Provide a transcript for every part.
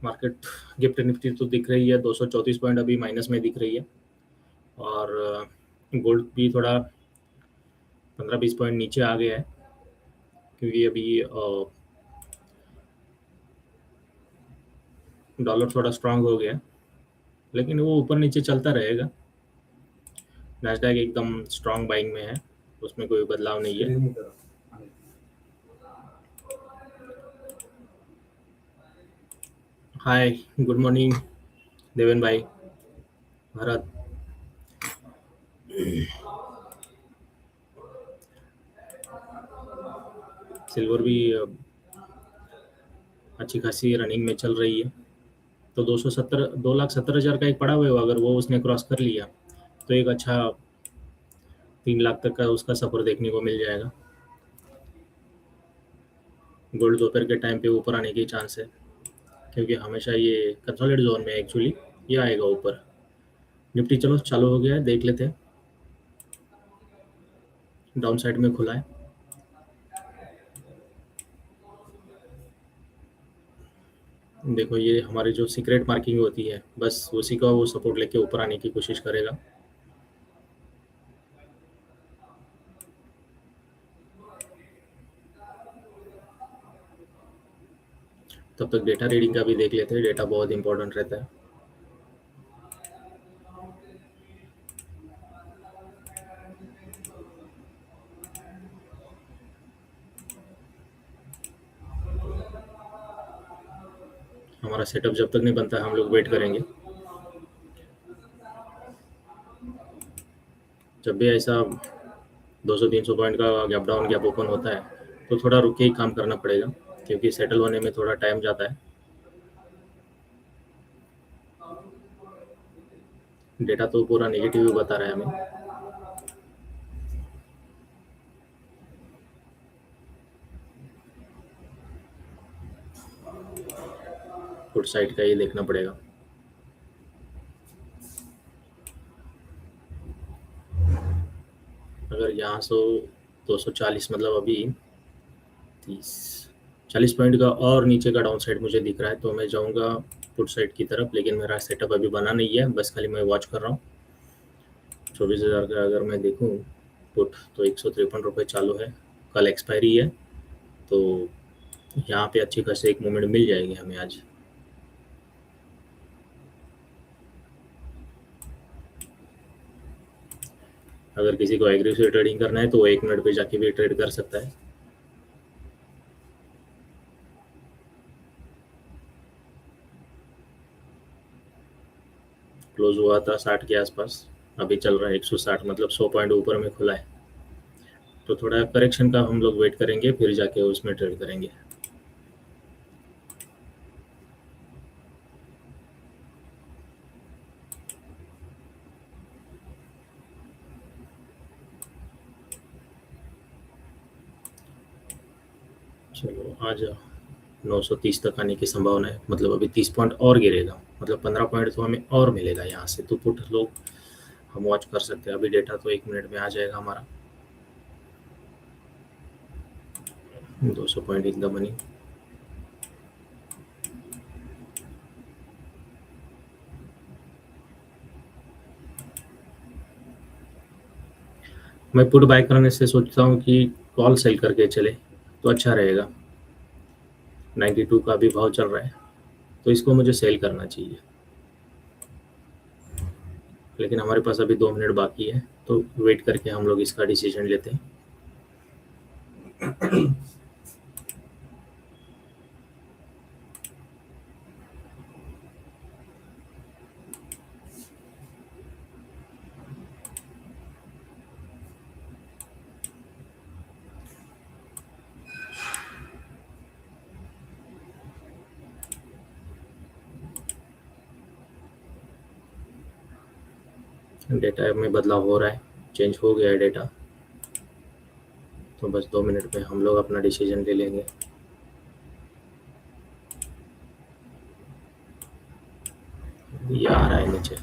Market gift Nifty तो दिख रही है 234 पॉइंट अभी माइनस में दिख रही है। और गोल्ड भी थोड़ा 15-20 पॉइंट नीचे आ गया है, क्योंकि अभी डॉलर थोड़ा स्ट्रांग हो गया है, लेकिन वो ऊपर नीचे चलता रहेगा। नैस्डैक एकदम स्ट्रांग बाइंग में है, उसमें कोई बदलाव नहीं है। हाय, गुड मॉर्निंग देवेन भाई, भरत। सिल्वर भी अच्छी खासी रनिंग में चल रही है। तो 2,70,000 का एक पड़ा हुआ है, अगर वो उसने क्रॉस कर लिया तो एक अच्छा 3 लाख तक का उसका सफ़र देखने को मिल जाएगा। गोल्ड दोपहर के टाइम पे ऊपर आने की चांस है, क्योंकि हमेशा ये कंसोलिडेट जोन में एक्चुअली ये आएगा ऊपर। निफ्टी चलो चालू हो गया है, देख लेते हैं। डाउन साइड में खुला है। देखो, ये हमारी जो सीक्रेट मार्किंग होती है, बस उसी का वो सपोर्ट लेके ऊपर आने की कोशिश करेगा। तब तक डेटा रीडिंग का भी देख लेते हैं, डेटा बहुत इंपॉर्टेंट रहता है। हमारा सेटअप जब तक नहीं बनता है हम लोग वेट करेंगे। जब भी ऐसा 200-300 पॉइंट का गैप डाउन गैप ओपन होता है तो थोड़ा रुक के ही काम करना पड़ेगा, क्योंकि सेटल होने में थोड़ा टाइम जाता है। डेटा तो पूरा नेगेटिव ही बता रहा है हमें। गुड साइड का ही देखना पड़ेगा। अगर यहाँ से 240 मतलब अभी 30-40 पॉइंट का और नीचे का डाउन साइड मुझे दिख रहा है, तो मैं जाऊँगा पुट साइड की तरफ। लेकिन मेरा सेटअप अभी बना नहीं है, बस खाली मैं वॉच कर रहा हूँ। 24,000 का अगर मैं देखूँ पुट, तो 153 रुपये चालू है। कल एक्सपायरी है, तो यहाँ पे अच्छी खासी एक मूवमेंट मिल जाएगी हमें आज। अगर किसी को एग्रेसिव ट्रेडिंग करना है तो वो 1 मिनट पे जाके भी ट्रेड कर सकता है। क्लोज हुआ था 60 के आसपास, अभी चल रहा है 160, मतलब 100 पॉइंट ऊपर में खुला है। तो थोड़ा करेक्शन का हम लोग वेट करेंगे, फिर जाके उसमें ट्रेड करेंगे। चलो आज 930 तक आने की संभावना है, मतलब अभी 30 पॉइंट और गिरेगा, मतलब 15 पॉइंट तो हमें और मिलेगा यहाँ से। तो पुट लोग हम वॉच कर सकते हैं। अभी डेटा तो 1 मिनट में आ जाएगा हमारा। 200 पॉइंट एकदम बनी। मैं पुट बाय करने से सोचता हूँ कि कॉल सेल करके चले तो अच्छा रहेगा। 92 का भी भाव चल रहा है, तो इसको मुझे सेल करना चाहिए। लेकिन हमारे पास अभी 2 मिनट बाकी है, तो वेट करके हम लोग इसका डिसीजन लेते हैं। डेटा में बदलाव हो रहा है, चेंज हो गया है डेटा। तो बस 2 मिनट में हम लोग अपना डिसीजन ले लेंगे। ये आ रहा है नीचे।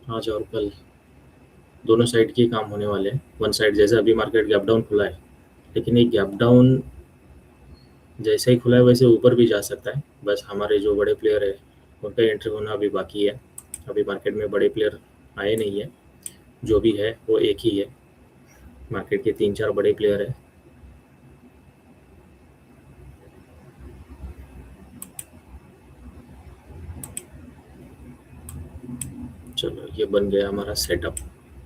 आज और कल दोनों साइड के काम होने वाले हैं। वन साइड जैसे अभी मार्केट गैप डाउन खुला है, लेकिन ये गैप डाउन जैसे ही खुला है वैसे ऊपर भी जा सकता है। बस हमारे जो बड़े प्लेयर है उनका एंट्री होना अभी बाकी है। अभी मार्केट में बड़े प्लेयर आए नहीं है, जो भी है वो एक ही है। मार्केट के 3-4 बड़े प्लेयर है। चलो ये बन गया हमारा सेटअप।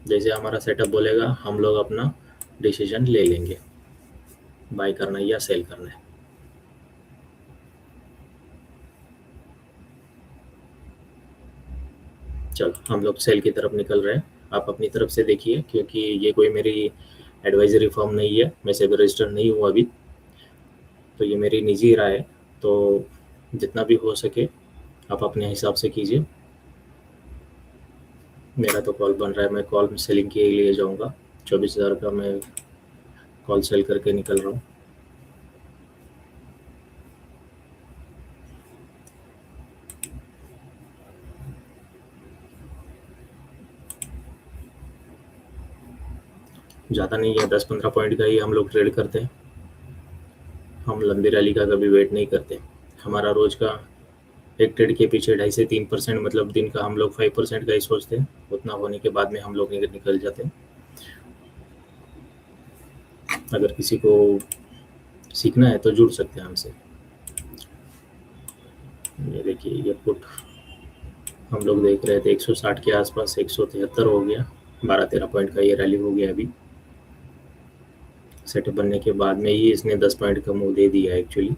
जैसे हमारा सेटअप बोलेगा हम लोग अपना डिसीजन ले लेंगे, बाय करना है या सेल करना है। चलो हम लोग सेल की तरफ निकल रहे हैं। आप अपनी तरफ से देखिए, क्योंकि ये कोई मेरी एडवाइजरी फॉर्म नहीं है, मैं सेबी रजिस्टर्ड नहीं हूँ अभी, तो ये मेरी निजी राय है। तो जितना भी हो सके आप अपने हिसाब से कीजिए। मेरा तो कॉल बन रहा है, मैं कॉल सेलिंग के लिए जाऊंगा। 24,000 का मैं कॉल सेल करके निकल रहा हूँ। ज़्यादा नहीं है, 10-15 पॉइंट का ही हम लोग ट्रेड करते हैं। हम लंबी रैली का कभी वेट नहीं करते। हमारा रोज का एक ट्रेड के पीछे 2.5 से 3%, मतलब दिन का हम लोग 5% का ही सोचते हैं। उतना होने के बाद में हम लोग निकल जाते हैं। अगर किसी को सीखना है तो जुड़ सकते हैं हमसे। ये देखिए, ये पुट हम लोग देख रहे थे 160 के आसपास, 173 हो गया। 12-13 पॉइंट का ये रैली हो गया। अभी सेटअप बनने के बाद में ही इसने 10 पॉइंट का मुंह दे दिया एक्चुअली।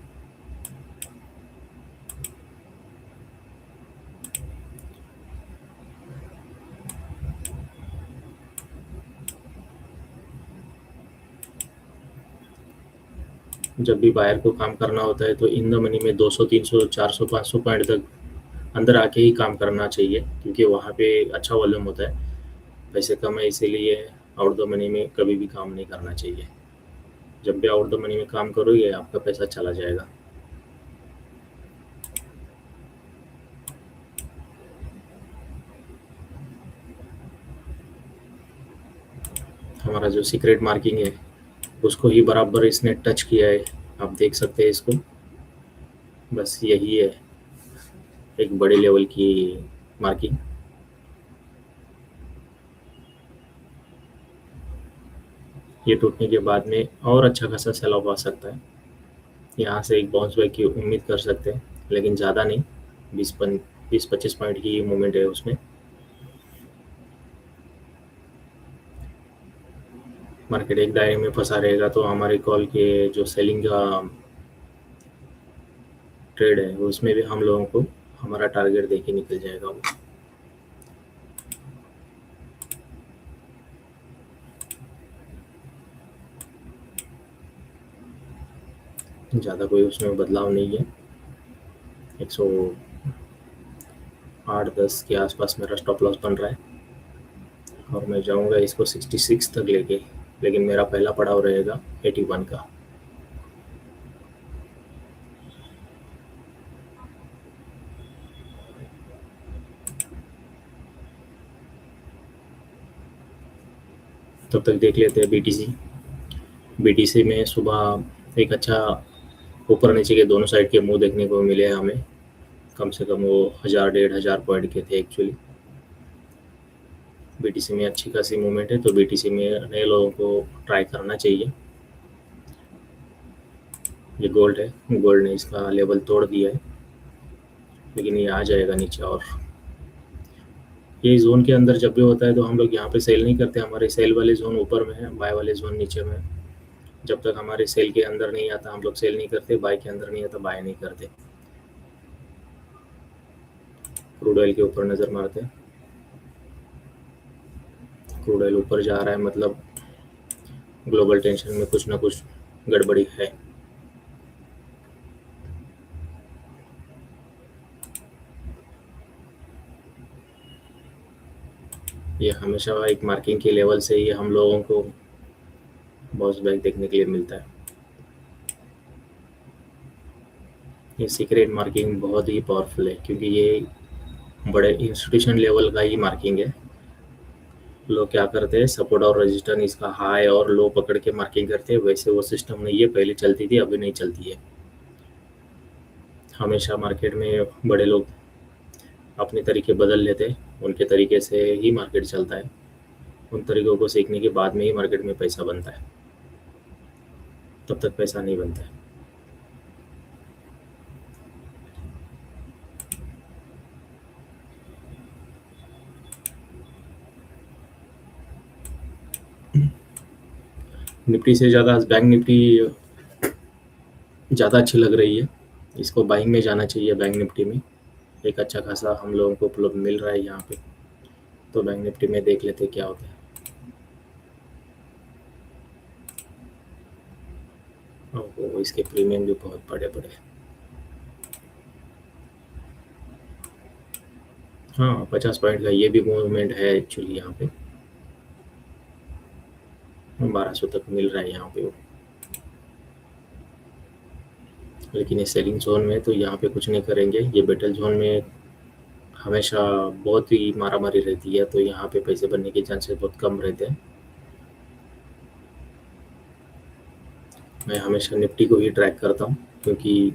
जब भी बायर को काम करना होता है तो इन द मनी में 200, 300, 400, 500 पॉइंट तक अंदर आके ही काम करना चाहिए, क्योंकि वहाँ पे अच्छा वॉल्यूम होता है। पैसे कम है इसीलिए आउट द मनी में कभी भी काम नहीं करना चाहिए। जब भी आउट द मनी में काम करोगे आपका पैसा चला जाएगा। हमारा जो सीक्रेट मार्किंग है उसको ही बराबर इसने टच किया है। आप देख सकते हैं इसको। बस यही है एक बड़े लेवल की मार्किंग। ये टूटने के बाद में और अच्छा खासा सेल ऑफ आ सकता है। यहाँ से एक बाउंस बैक की उम्मीद कर सकते हैं, लेकिन ज़्यादा नहीं। 20-25 पॉइंट की मूवमेंट है उसमें। मार्केट एक दायरे में फंसा रहेगा तो हमारे कॉल के जो सेलिंग का ट्रेड है उसमें भी हम लोगों को हमारा टारगेट देके निकल जाएगा वो। ज़्यादा कोई उसमें बदलाव नहीं है। 108-10 के आसपास मेरा स्टॉप लॉस बन रहा है और मैं जाऊंगा इसको 66 तक लेके, लेकिन मेरा पहला पड़ाव रहेगा 81 का। तब तक देख लेते हैं बीटीसी। बीटीसी में सुबह एक अच्छा ऊपर नीचे के दोनों साइड के मुंह देखने को मिले हैं हमें। कम से कम वो 1000-1500 पॉइंट के थे एक्चुअली। बीटीसी में अच्छी खासी मूवमेंट है, तो बीटीसी में नए लोगों को ट्राई करना चाहिए। ये गोल्ड है, गोल्ड ने इसका लेवल तोड़ दिया है, लेकिन ये आ जाएगा नीचे। और ये जोन के अंदर जब भी होता है तो हम लोग यहाँ पे सेल नहीं करते। हमारे सेल वाले जोन ऊपर में है, बाय वाले जोन नीचे में है। जब तक हमारे सेल के अंदर नहीं आता हम लोग सेल नहीं करते, बाय के अंदर नहीं आता बाय नहीं करते। क्रूड ऑयल के ऊपर नज़र मारते हैं। क्रूड ऑयल ऊपर जा रहा है, मतलब ग्लोबल टेंशन में कुछ ना कुछ गड़बड़ी है। ये हमेशा एक मार्किंग के लेवल से ही हम लोगों को बाउंस बैक देखने के लिए मिलता है। ये सीक्रेट मार्किंग बहुत ही पावरफुल है, क्योंकि ये बड़े इंस्टीट्यूशन लेवल का ही मार्किंग है। लोग क्या करते हैं, सपोर्ट और रेजिस्टेंस इसका हाई और लो पकड़ के मार्किंग करते हैं। वैसे वो सिस्टम नहीं है, पहले चलती थी, अभी नहीं चलती है। हमेशा मार्केट में बड़े लोग अपने तरीके बदल लेते हैं, उनके तरीके से ही मार्केट चलता है। उन तरीकों को सीखने के बाद में ही मार्केट में पैसा बनता है, तब तक पैसा नहीं बनता है। निफ्टी से ज़्यादा बैंक निफ्टी ज़्यादा अच्छी लग रही है। इसको बाइंग में जाना चाहिए। बैंक निफ्टी में एक अच्छा खासा हम लोगों को उपलब्ध मिल रहा है यहाँ पे, तो बैंक निफ्टी में देख लेते क्या होता है। वो इसके प्रीमियम भी बहुत बड़े बड़े। हाँ, 50 पॉइंट का ये भी मूवमेंट है एक्चुअली यहाँ पे। 1200 तक मिल रहा है यहाँ पे वो। लेकिन ये सेलिंग जोन में तो यहाँ पे कुछ नहीं करेंगे। ये बैटल जोन में हमेशा बहुत ही मारामारी रहती है, तो यहाँ पे पैसे बनने के चांसेस बहुत कम रहते हैं। मैं हमेशा निफ्टी को ही ट्रैक करता हूँ, क्योंकि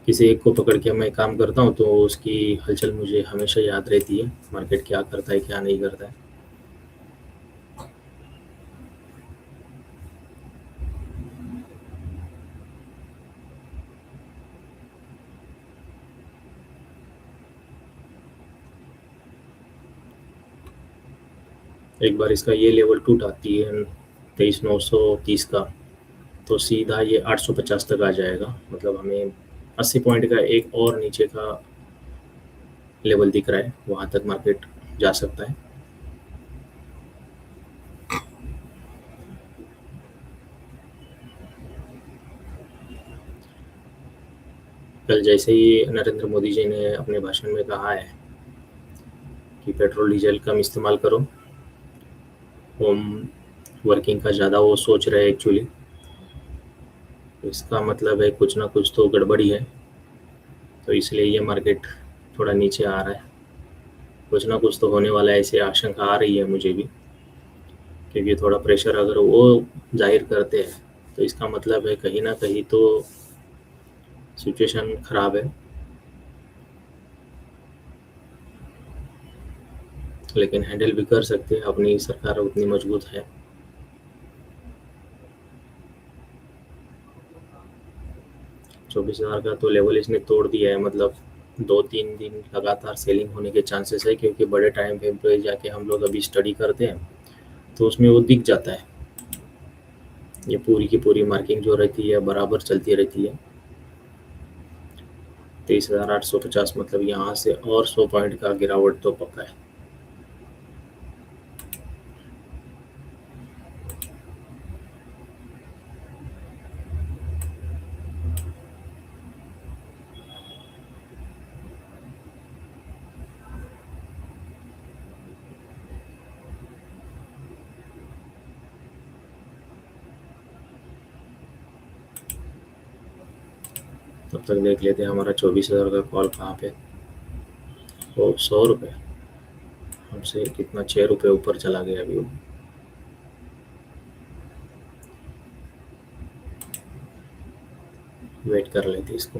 किसी एक को पकड़ के मैं काम करता हूँ तो उसकी हलचल मुझे हमेशा याद रहती है, मार्केट क्या करता है क्या नहीं करता है। एक बार इसका ये लेवल टूटा थी 23,930 का, तो सीधा ये 850 तक आ जाएगा। मतलब हमें 80 पॉइंट का एक और नीचे का लेवल दिख रहा है, वहाँ तक मार्केट जा सकता है। कल जैसे ही नरेंद्र मोदी जी ने अपने भाषण में कहा है कि पेट्रोल डीजल कम इस्तेमाल करो, होम वर्किंग का ज़्यादा वो सोच रहे हैं एक्चुअली, इसका मतलब है कुछ ना कुछ तो गड़बड़ी है। तो इसलिए ये मार्केट थोड़ा नीचे आ रहा है। कुछ ना कुछ तो होने वाला है, ऐसी आशंका आ रही है मुझे भी, क्योंकि थोड़ा प्रेशर अगर वो जाहिर करते हैं तो इसका मतलब है कहीं ना कहीं तो सिचुएशन खराब है। लेकिन हैंडल भी कर सकते हैं, अपनी सरकार उतनी मजबूत है। ₹24,000 का तो लेवल इसने तोड़ दिया है। मतलब 2-3 दिन लगातार सेलिंग होने के चांसेस है, क्योंकि बड़े टाइम फ्रेम पे जाके हम लोग अभी स्टडी करते हैं तो उसमें वो दिख जाता है। ये पूरी की पूरी मार्किंग जो रहती है बराबर चलती रहती है। 23,850 मतलब यहाँ से और 100 पॉइंट का गिरावट तो पक्का है। तब तक देख लेते हैं हमारा 24,000 का कॉल कहाँ पे। ओ, 100 रुपये हमसे कितना, 6 रुपये ऊपर चला गया अभी वो। वेट कर लेते इसको।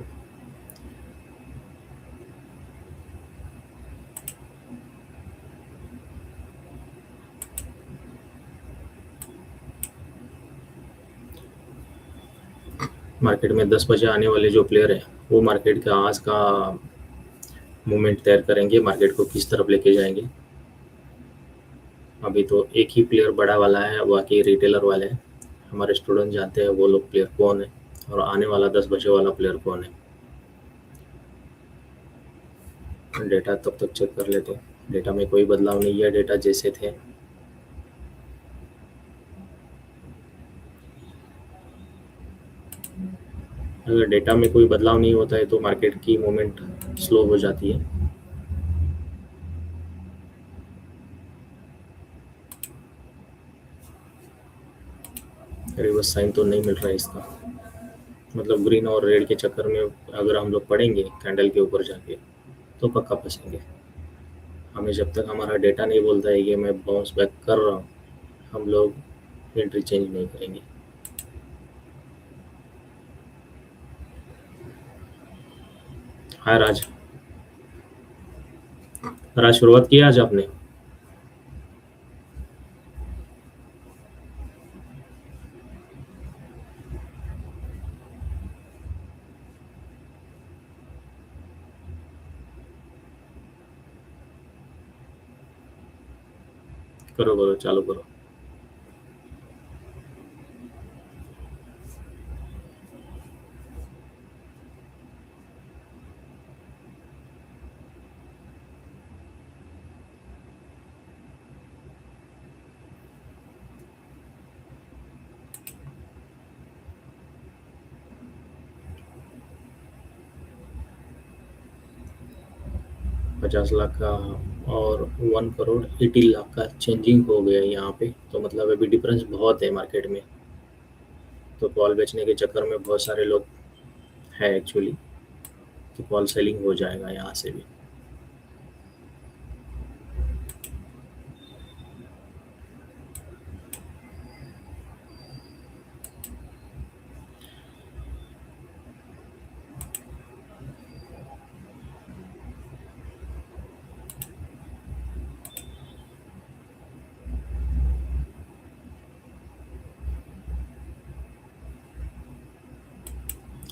मार्केट में 10 बजे आने वाले जो प्लेयर हैं वो मार्केट का आज का मूवमेंट तैयार करेंगे, मार्केट को किस तरफ लेके जाएंगे। अभी तो एक ही प्लेयर बड़ा वाला है, बाकी रिटेलर वाले हैं। हमारे स्टूडेंट जानते हैं वो लोग प्लेयर कौन है, और आने वाला 10 बजे वाला प्लेयर कौन है। डेटा तब तक चेक कर लेते हैं। डेटा में कोई बदलाव नहीं है, डेटा जैसे थे। अगर डेटा में कोई बदलाव नहीं होता है तो मार्केट की मूवमेंट स्लो हो जाती है। रिवर्स साइन तो नहीं मिल रहा है इसका। मतलब ग्रीन और रेड के चक्कर में अगर हम लोग पड़ेंगे कैंडल के ऊपर जाके तो पक्का फंसेंगे। हमें जब तक हमारा डेटा नहीं बोलता है कि मैं बाउंस बैक कर रहा हूँ, हम लोग एंट्री चेंज नहीं करेंगे। हाँ राज, राज शुरुआत की आज आपने? करो करो, चालू करो। 50 लाख का और 1 करोड़ 80 लाख का चेंजिंग हो गया यहाँ पे, तो मतलब अभी डिफरेंस बहुत है मार्केट में। तो कॉल बेचने के चक्कर में बहुत सारे लोग हैं एक्चुअली, तो कॉल सेलिंग हो जाएगा यहाँ से भी।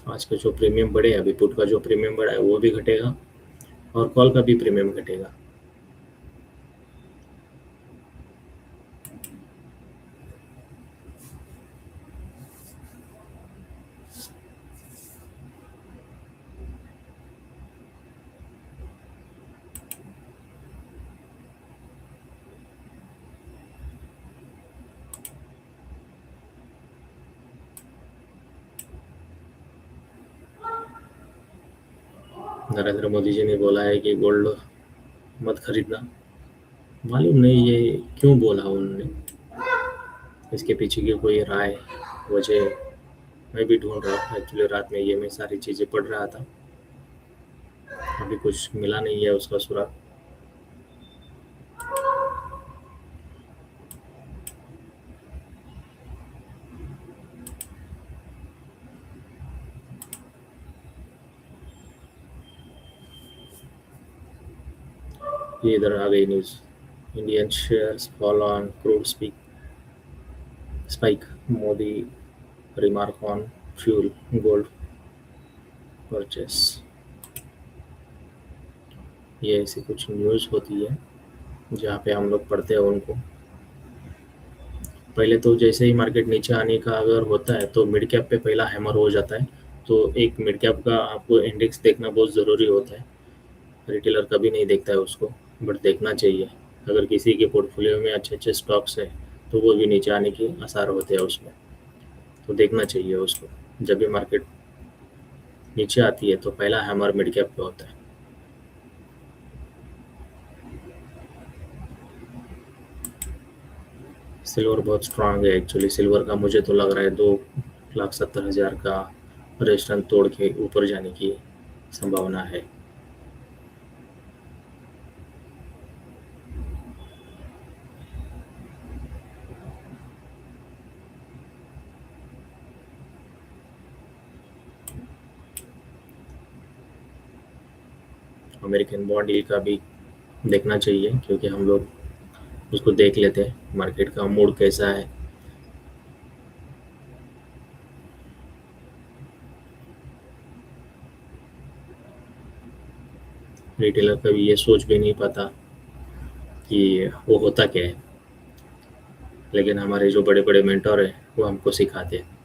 आज का जो प्रीमियम बढ़े, अभी पुट का जो प्रीमियम बढ़ा है वो भी घटेगा और कॉल का भी प्रीमियम घटेगा। नरेंद्र मोदी जी ने बोला है कि गोल्ड मत खरीदना। मालूम नहीं ये क्यों बोला उन्होंने, इसके पीछे की कोई राय, वजह मैं भी ढूंढ रहा हूँ एक्चुअली। रात में ये मैं सारी चीज़ें पढ़ रहा था, अभी कुछ मिला नहीं है उसका सुराग। ये इधर आ गई news, Indian shares fall on crude spike, Modi remark on fuel gold purchase. ये ऐसी कुछ न्यूज़ होती है जहाँ पे हम लोग पढ़ते हैं उनको। पहले तो जैसे ही मार्केट नीचे आने का अगर होता है तो मिड कैप पे पहला हैमर हो जाता है। तो एक मिड कैप का आपको इंडेक्स देखना बहुत ज़रूरी होता है। रिटेलर कभी नहीं देखता है उसको, बट देखना चाहिए। अगर किसी के पोर्टफोलियो में अच्छे अच्छे स्टॉक्स है तो वो भी नीचे आने के आसार होते हैं उसमें, तो देखना चाहिए उसको। जब भी मार्केट नीचे आती है तो पहला हैमर मिड कैप पे होता है। सिल्वर बहुत स्ट्रांग है एक्चुअली। सिल्वर का मुझे तो लग रहा है 2,70,000 का रेजिस्टेंस तोड़ के ऊपर जाने की संभावना है। अमेरिकन बॉन्ड यील्ड का भी देखना चाहिए, क्योंकि हम लोग उसको देख लेते हैं मार्केट का मूड कैसा है। रिटेलर कभी ये सोच भी नहीं पाता कि वो होता क्या है, लेकिन हमारे जो बड़े बड़े मेंटर हैं वो हमको सिखाते हैं।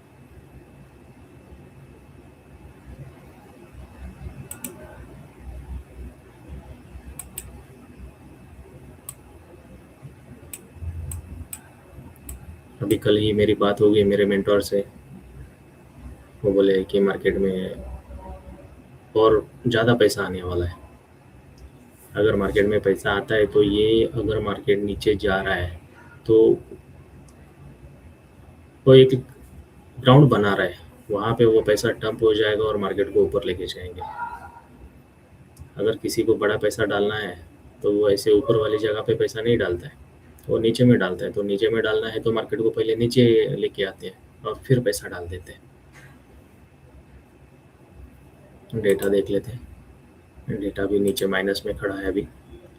अभी कल ही मेरी बात हो गई मेरे मेंटर से, वो बोले कि मार्केट में और ज़्यादा पैसा आने वाला है। अगर मार्केट में पैसा आता है तो ये, अगर मार्केट नीचे जा रहा है तो वो एक ग्राउंड बना रहा है, वहाँ पे वो पैसा डंप हो जाएगा और मार्केट को ऊपर लेके जाएंगे। अगर किसी को बड़ा पैसा डालना है तो वो ऐसे ऊपर वाली जगह पे पैसा नहीं डालता है, वो नीचे में डालता है। तो नीचे में डालना है तो मार्केट को पहले नीचे लेके आते हैं और फिर पैसा डाल देते हैं। डेटा देख लेते हैं। डेटा भी नीचे माइनस में खड़ा है अभी,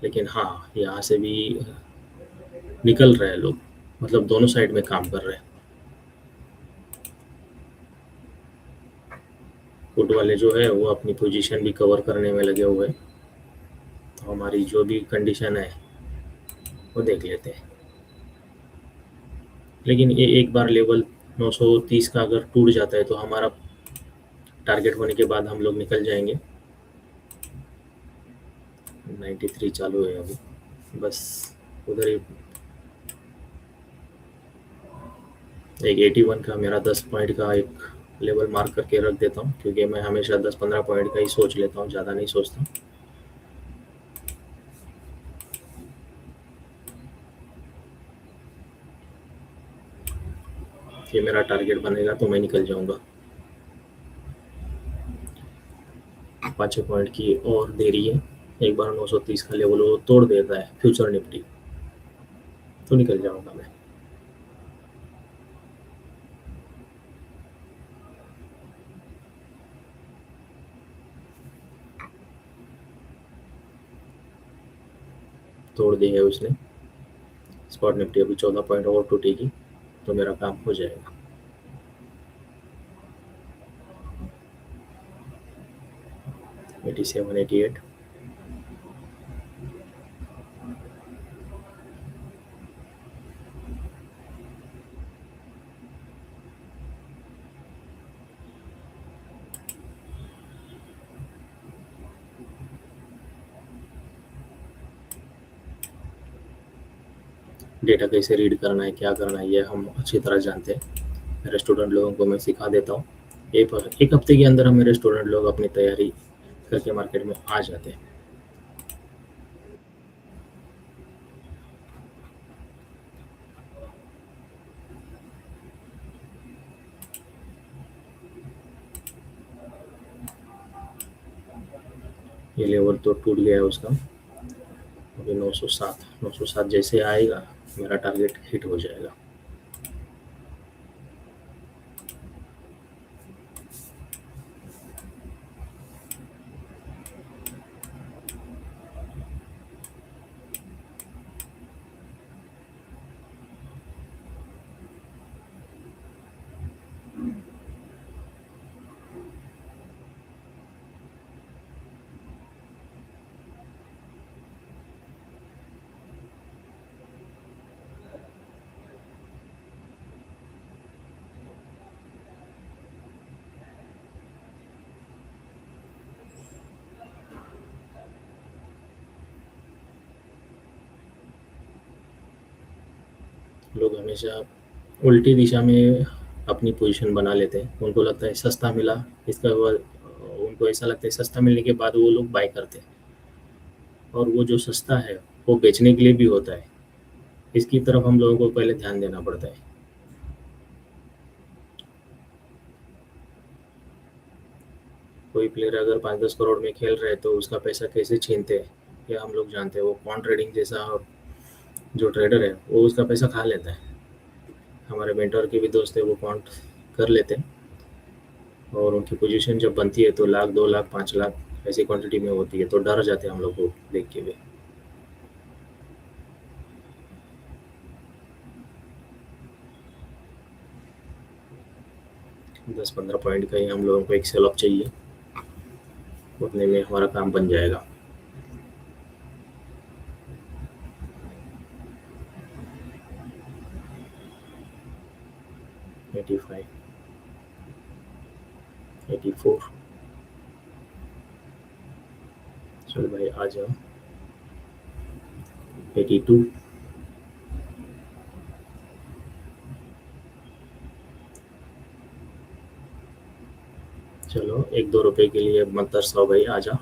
लेकिन हाँ, यहाँ से भी निकल रहे हैं लोग, मतलब दोनों साइड में काम कर रहे हैं। पुट वाले जो है वो अपनी पोजीशन भी कवर करने में लगे हुए हैं। तो हमारी जो भी कंडीशन है वो देख लेते हैं। लेकिन ये एक बार लेवल 930 का अगर टूट जाता है तो हमारा टारगेट होने के बाद हम लोग निकल जाएंगे। 93 चालू है अभी, बस उधर ही। एक 81 का मेरा 10 पॉइंट का एक लेवल मार्क करके रख देता हूँ, क्योंकि मैं हमेशा 10-15 पॉइंट का ही सोच लेता हूँ, ज़्यादा नहीं सोचता। ये मेरा टारगेट बनेगा तो मैं निकल जाऊंगा। 5 पॉइंट की और देरी है। एक बार 930 का लेवल वो तोड़ देता है फ्यूचर निफ्टी, तो निकल जाऊंगा मैं। तोड़ दी है उसने। स्पॉट निफ्टी अभी 14 पॉइंट और टूटेगी तो मेरा काम हो जाएगा। एटी 88। डेटा कैसे रीड करना है, क्या करना है, ये हम अच्छी तरह जानते हैं। मेरे स्टूडेंट लोगों को मैं सिखा देता हूँ। एक हफ्ते के अंदर हम मेरे स्टूडेंट लोग अपनी तैयारी करके मार्केट में आ जाते हैं। ये लेवल तो टूट गया है उसका। अभी 907 जैसे आएगा मेरा टारगेट हिट हो जाएगा। लोग हमेशा उल्टी दिशा में अपनी पोजीशन बना लेते हैं। उनको लगता है सस्ता मिला, इसका उनको ऐसा लगता है सस्ता मिलने के बाद वो लोग बाय करते हैं, और वो जो सस्ता है वो बेचने के लिए भी होता है। इसकी तरफ हम लोगों को पहले ध्यान देना पड़ता है। कोई प्लेयर अगर 5-10 करोड़ में खेल रहे हैं तो उसका पैसा कैसे छीनते हैं ये हम लोग जानते हैं। वो क्वांट ट्रेडिंग जैसा जो ट्रेडर है वो उसका पैसा खा लेता है। हमारे मेंटर के भी दोस्त है, वो क्वांट कर लेते हैं, और उनकी पोजीशन जब बनती है तो लाख, 2 लाख, 5 लाख ऐसी क्वांटिटी में होती है, तो डर जाते हैं हम लोग को देख के भी। 10-15 पॉइंट का ही हम लोगों को एक सेल ऑफ चाहिए, उतने में हमारा काम बन जाएगा। एटी 84। चल भाई आ जाओ। 82। चलो 1-2 रुपए के लिए मत तरसाओ भाई, आ जा।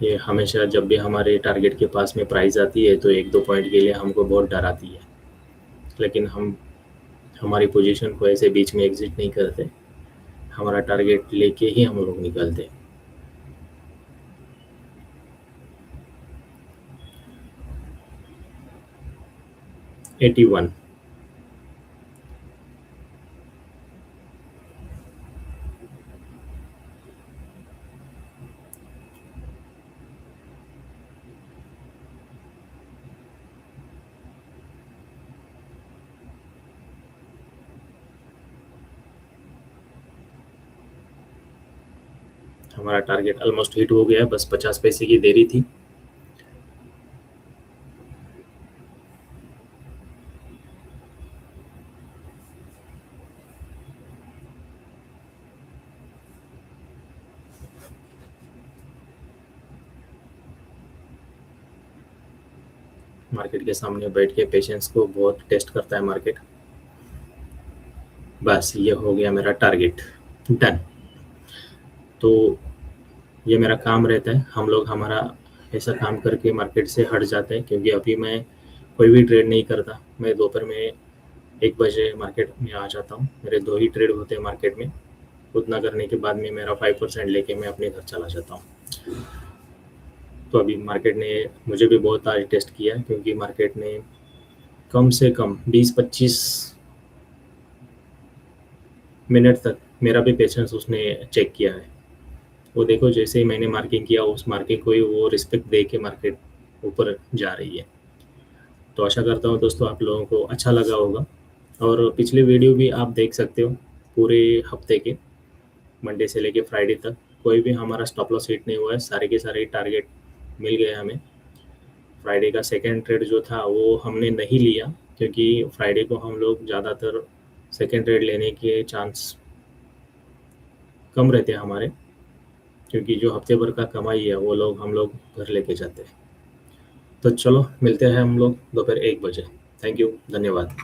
ये हमेशा जब भी हमारे टारगेट के पास में प्राइस आती है तो 1-2 पॉइंट के लिए हमको बहुत डराती है, लेकिन हम हमारी पोजीशन को ऐसे बीच में एग्जिट नहीं करते। हमारा टारगेट लेके ही हम लोग निकलते हैं। 81। हमारा टारगेट ऑलमोस्ट हिट हो गया है, बस 50 पैसे की देरी थी। मार्केट के सामने बैठ के पेशेंस को बहुत टेस्ट करता है मार्केट। बस ये हो गया मेरा टारगेट, डन। तो ये मेरा काम रहता है, हम लोग हमारा ऐसा काम करके मार्केट से हट जाते हैं, क्योंकि अभी मैं कोई भी ट्रेड नहीं करता। मैं दोपहर में 1 बजे मार्केट में आ जाता हूँ, मेरे 2 ही ट्रेड होते हैं मार्केट में। उतना करने के बाद में मेरा 5% लेके मैं अपने घर चला जाता हूँ। तो अभी मार्केट ने मुझे भी बहुत आज टेस्ट किया है, क्योंकि मार्केट ने कम से कम 20-25 मिनट तक मेरा भी पेशेंस उसने चेक किया है। वो देखो, जैसे ही मैंने मार्किंग किया, उस मार्किंग को ही वो रिस्पेक्ट दे के मार्केट ऊपर जा रही है। तो आशा करता हूँ दोस्तों आप लोगों को अच्छा लगा होगा, और पिछली वीडियो भी आप देख सकते हो पूरे हफ्ते के, मंडे से लेके फ्राइडे तक। कोई भी हमारा स्टॉप लॉस हिट नहीं हुआ है, सारे के सारे टारगेट मिल गए हमें। फ्राइडे का सेकेंड ट्रेड जो था वो हमने नहीं लिया, क्योंकि फ्राइडे को हम लोग ज़्यादातर सेकेंड ट्रेड लेने के चांस कम रहते हैं हमारे, क्योंकि जो हफ्ते भर का कमाई है वो लोग हम लोग घर लेके जाते हैं। तो चलो मिलते हैं हम लोग दोपहर 1 बजे। थैंक यू, धन्यवाद।